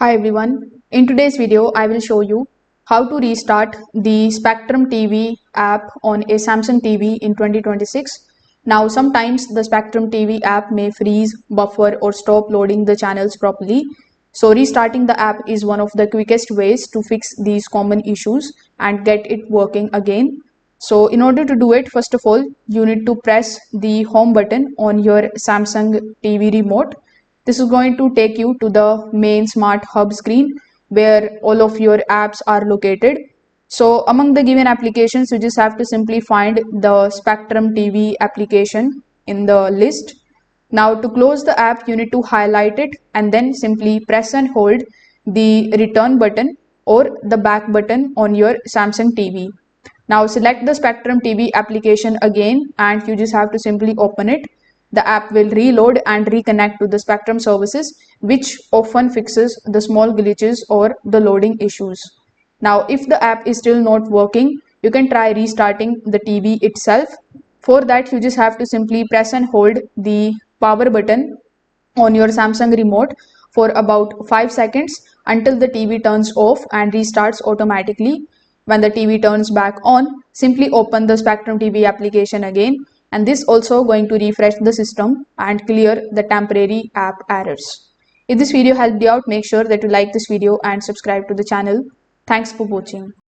Hi everyone, in today's video I will show you how to restart the Spectrum TV app on a Samsung TV in 2026. Now sometimes the Spectrum TV app may freeze, buffer or stop loading the channels properly. So restarting the app is one of the quickest ways to fix these common issues and get it working again. So in order to do it, first of all, you need to press the home button on your Samsung TV remote. This is going to take you to the main smart hub screen where all of your apps are located. So among the given applications, you just have to simply find the Spectrum TV application in the list. Now to close the app, you need to highlight it and then simply press and hold the return button or the back button on your Samsung TV. Now select the Spectrum TV application again and you just have to simply open it. The app will reload and reconnect to the Spectrum services, which often fixes the small glitches or the loading issues. Now, if the app is still not working, you can try restarting the TV itself. For that, you just have to simply press and hold the power button on your Samsung remote for about 5 seconds until the TV turns off and restarts automatically. When the TV turns back on, simply open the Spectrum TV application again, and this also going to refresh the system and clear the temporary app errors. If this video helped you out, make sure that you like this video and subscribe to the channel. Thanks for watching.